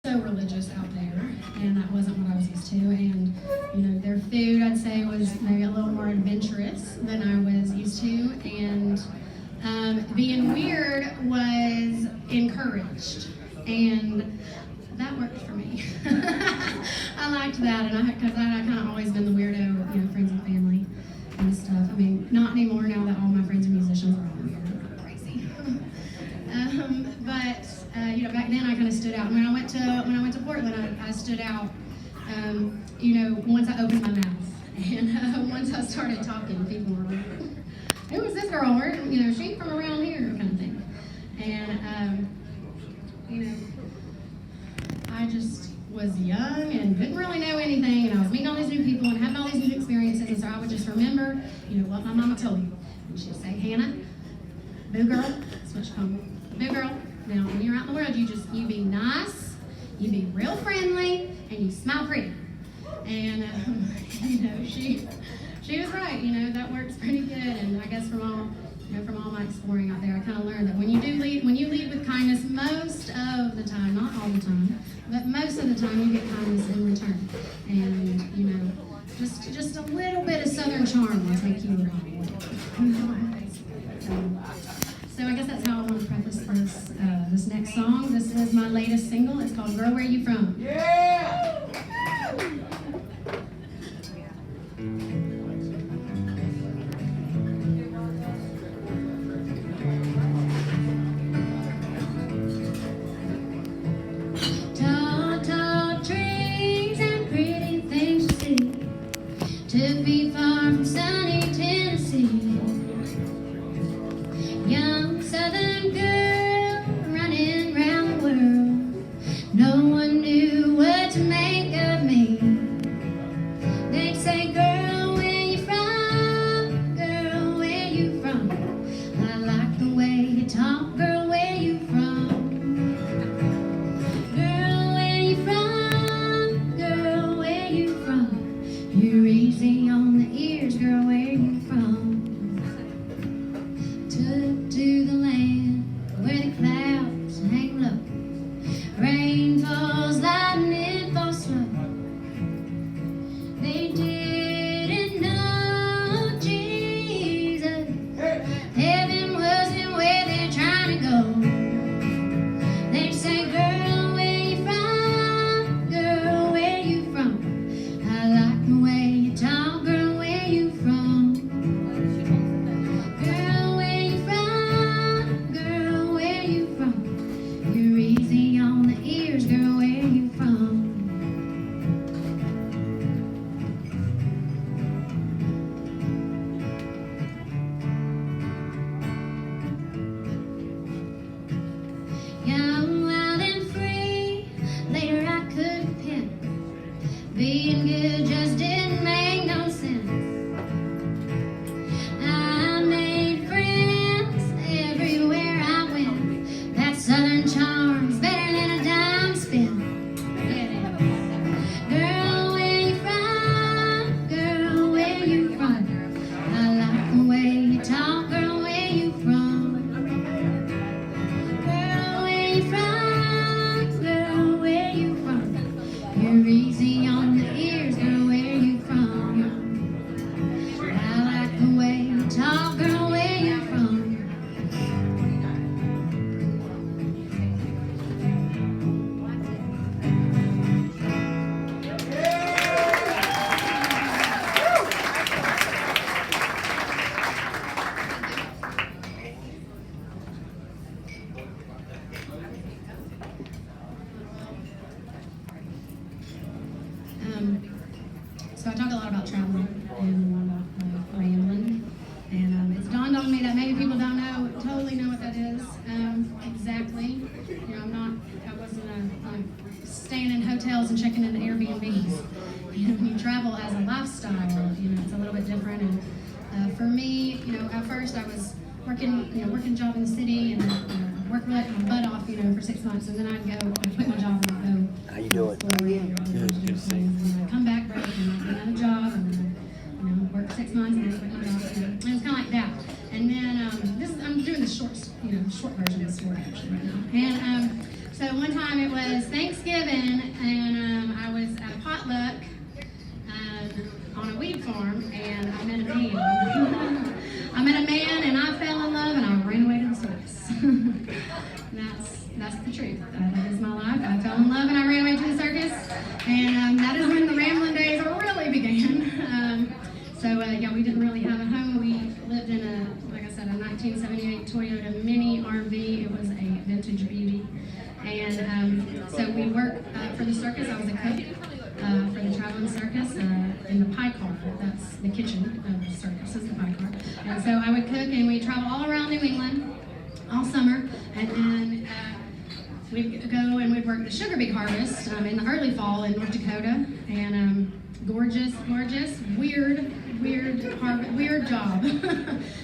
so religious out there, and that wasn't what I was used to. And their food, I'd say, was maybe a little more adventurous than I was used to. And being weird was encouraged, and that worked for me. I liked that, and because I kind of always been the weirdo, friends and family and stuff. I mean, not anymore now that all my friends are musicians. Are all weird, I'm crazy. But back then I kind of stood out. When I went to Portland, I stood out. Once I opened my mouth, and once I started talking, people were like, "Who is this girl? Where, she from around here?" kind of thing. And I just was young and didn't really know anything, and I was meeting all these new people and having all these new experiences, and so I would just remember, what my mama told me. And she'd say, "Hannah, boo girl," that's what she called me, "boo girl. Now, when you're out in the world, you be nice, you be real friendly, and you smile pretty." And she was right. That works pretty good. And I guess from all my exploring out there, I kind of learned that when you lead with kindness, most of the time, not all the time, but most of the time, you get kindness in return. And just a little bit of Southern charm will take you a long way. So I guess that's how I want to preface this next song. This is my latest single. It's called "Girl, Where You From?" Yeah! Tall, tall trees and pretty things to see took me far from sunny Tennessee. Young Southern girl running round the world. No one knew what to make of me. They'd say, "Girl, where you from? Girl, where you from? I like the way you talk. Girl, where you from? Girl, where you from? Girl, where you from? You're easy on the ears. Girl, where you from?" Took to the land where the clouds hang low. Rain falls, lightning falls slow. They didn't know Jesus. Heaven wasn't where they're trying to go. They'd say, "Girl, where you from? Girl, where you from? I like the way you talk. Girl, where you from? Girl, where you from? Girl, where you from? You're easy on the ears. Girl, where you from?" Young, wild, and free. Later I could repent. Being good just didn't make no sense. I made friends everywhere I went. That Southern charm's better than a dime spent. Yeah. Girl, where you from? Girl, where you from? I like the way you talk. Girl, where you from? Girl, where you from? Girl, where you from? You're easy on the ears. Girl, where you from? I like the way you talk. Girl, where you from? So I talk a lot about traveling and a lot about rambling, and it's dawned on me that maybe people don't totally know what that is exactly. I wasn't staying in hotels and checking into Airbnbs. When you travel as a lifestyle, it's a little bit different. And for me, at first I was working a job in the city and work my butt off, for 6 months, and then I'd quit my job and I'd go. How you doing? Good to see you. And I'd come back, break, and I'd get another job, and then, work 6 months, and then quit my job. And it was kind of like that. And then I'm doing the short version of the story actually right now. And so one time it was Thanksgiving. And that is when the rambling days really began. Yeah, we didn't really have a home. We lived in a, like I said, a 1978 Toyota Mini RV. It was a vintage beauty. And so we worked for the circus. I was a cook for the traveling circus in the pie car. That's the kitchen of the circus, is the pie car. And so I would cook, and we'd travel all around New England all summer. And then we'd go and we'd work the sugar beet harvest in the early fall in North Dakota. And gorgeous, weird job.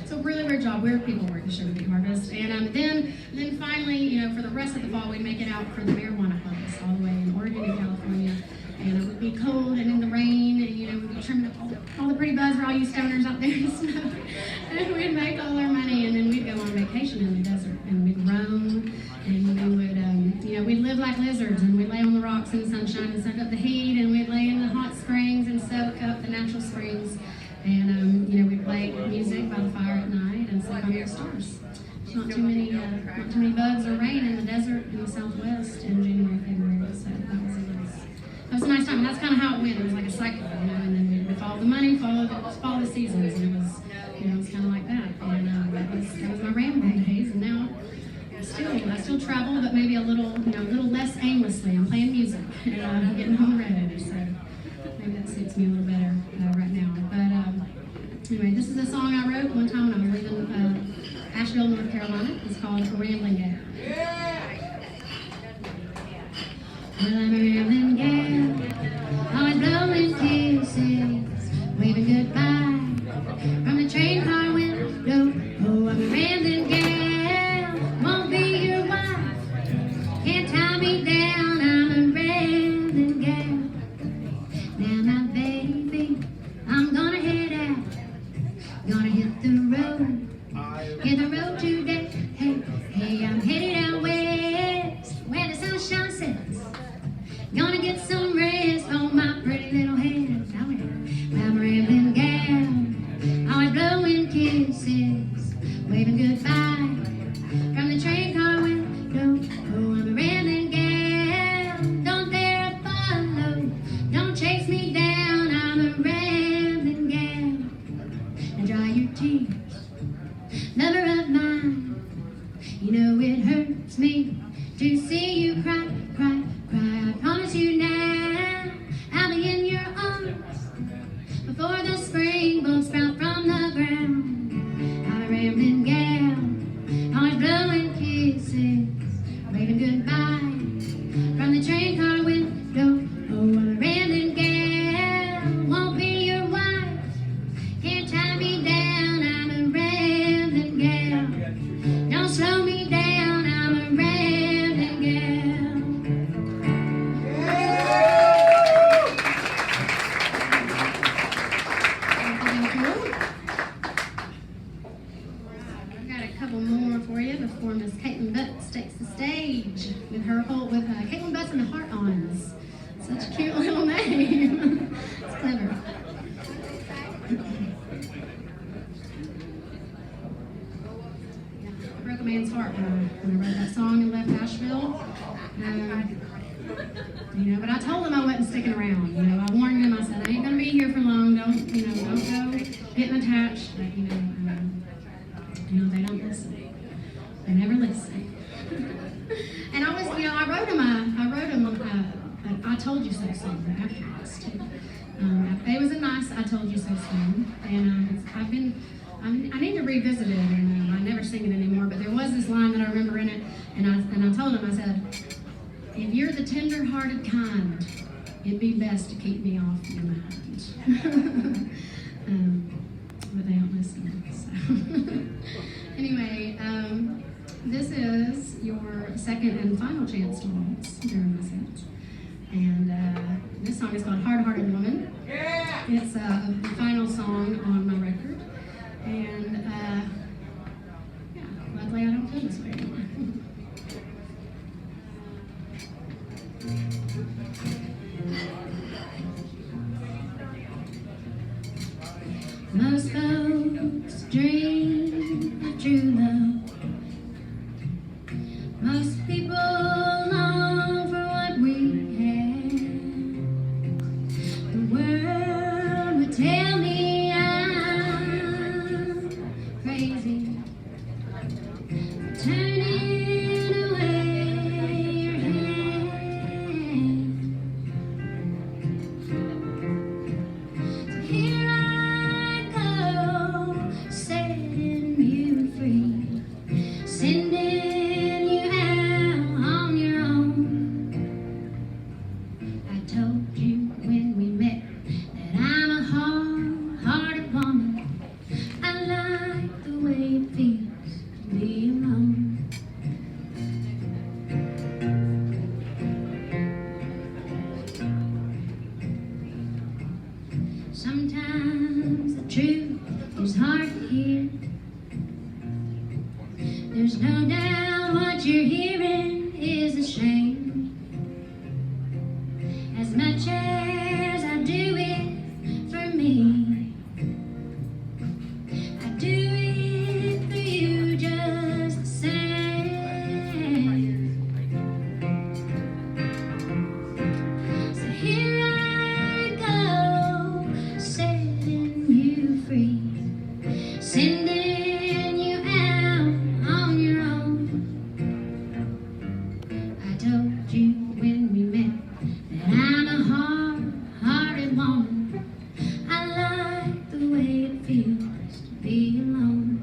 So really weird job. Weird people work the sugar beet harvest. And then finally, for the rest of the fall, we'd make it out for the marijuana harvest all the way in Oregon and California. And it would be cold and in the rain, and we'd be trimming up all the pretty buds for all you stoners out there in the snow. And we'd make all our money, and then we'd go on vacation in the desert, and we'd roam, and we would, we'd live like lizards, and we'd lay on the rocks in the sunshine and soak up the heat, and we'd lay in the hot springs and soak up the natural springs. And we'd play music by the fire at night and sleep under the stars. Not too many bugs or rain in the desert in the Southwest in January, February. So that was a nice time. And that's kind of how it went. It was like a cycle, and then we'd follow the money, follow the seasons, and it was kind of like that. And that was my rambling days. And now I still travel, but maybe a little less aimlessly. I'm playing music and I'm getting on the road, so maybe that suits me a little better right now. But anyway, this is a song I wrote one time when I was living Asheville, North Carolina. It's called A Rambling Gal. Well, I'm a rambling gal, always blowing kisses, waving goodbye from the train car window. Oh, I'm a rambling gal, won't be your wife, can't tie me down. I'm a rambling gal. Now, my baby, I'm gonna head out, gonna hit the road today. Hey, I'm headed out west, where the sunshine sets. Gonna get some rest on my pretty little head. I'm a rambling gal, always blowing kisses, waving goodbye from the train car window. Oh, I'm a rambling gal, don't dare follow, don't chase me down. I'm a rambling gal. Now dry your tears, lover of mine. It hurts me to see you cry. I promise you now, I'll be in your arms before the spring bulbs sprout from the ground. I'm a rambling gal, always blowing kisses, waving goodbye from the train car window. Oh, I'm a rambling gal, won't be your wife, can't tie me down. I'm a rambling gal, don't slow me down. I'm a rambling gal. Before Miss Kaitlin Butts takes the stage with Kaitlin Butts and the Heart-ons. Such a cute little name. It's clever. I broke a man's heart when I wrote that song and left Asheville. But I told him I wasn't sticking around. I warned him. I said I ain't gonna be here for long. Don't go getting attached. But they don't listen. They never listen. And I wrote him I told you so song afterwards too. It was a nice I told you so song, and I need to revisit it, and I never sing it anymore. But there was this line that I remember in it, and I told him, I said, if you're the tender-hearted kind, it'd be best to keep me off your mind. But they don't listen. So. Anyway. This is your second and final chance to waltz during my set. And this song is called Hard-Hearted Woman. It's the final song on my record. And luckily I don't feel this way anymore. Most folks dream of true love. Most people long for what we have. Sometimes the truth is hard to hear. There's no doubt what you're hearing is a shame. As much as I do it for me, I do it for you just the same. So here I go, setting you free, sending you out on your own. I told you when we met that I'm a hard-hearted woman. I like the way it feels to be alone.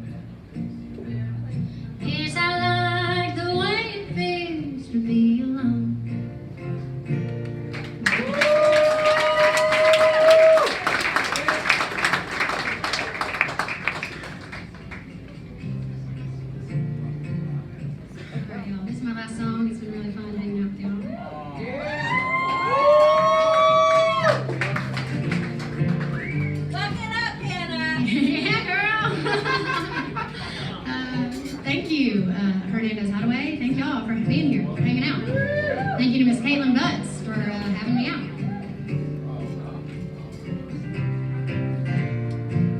Yes, I like the way it feels to be alone. Alright, y'all, this is my last song. It's been really fun hanging out with y'all. Look it up, Hannah. Yeah, girl. Thank you, Hernando'S Hideaway. Thank y'all for being here, for hanging out. Thank you to Miss Kaitlin Butts for having me out.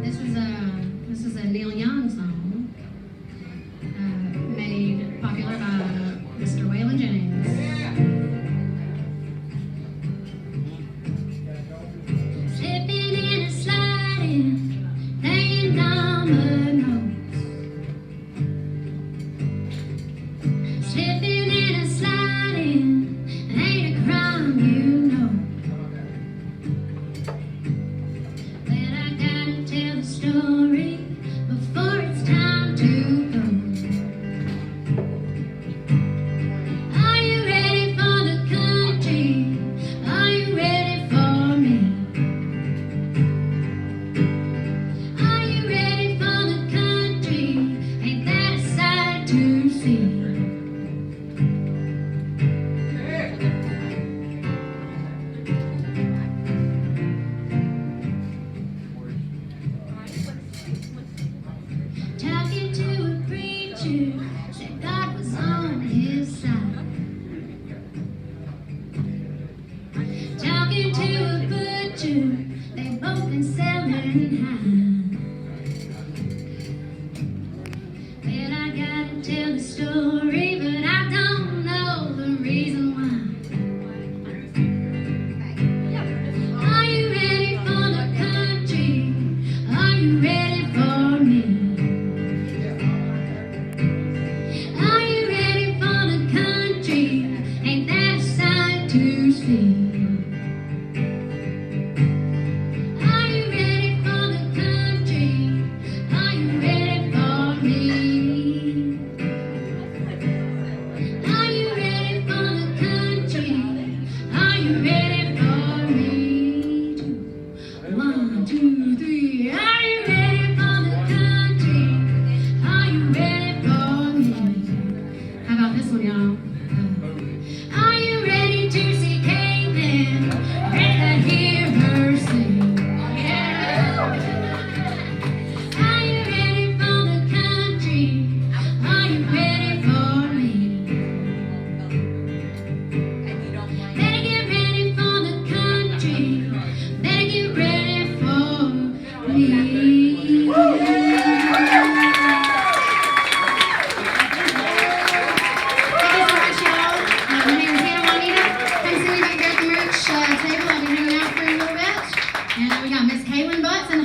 This is a Neil Young song made popular by Mr. Waylon Jennings. Slipping and sliding, playing dominoes. Slipping and sliding ain't a crime, you know. But I gotta tell the story before it's time to go. Are you ready for the country? Are you ready for me? Are you ready for the country? Ain't that a sight to see? Talking to a preacher, said God was on his side. Talking to a butcher, they both been selling high. Well, I gotta tell the story, but I don't know the reason why. Are you ready for the country? Are you ready for me? Are you ready for the country? Ain't that a sight to see? Are you ready for the country? Are you ready for me? Are you ready for the country? Are you ready for me? 1, 2, 3. Are you ready for the country? Are you ready for me? How about this one, y'all? Are you ready to see Kaitlin? Ready to hear her sing? Yeah. Are you ready for the country? Are you ready for me? Better get ready for the country. Better get ready for me. Thank you so much, y'all. My name is Juanita. Come see me here at the merch table. I'll be hanging out for a little bit. And we got Miss Kaitlin Butts and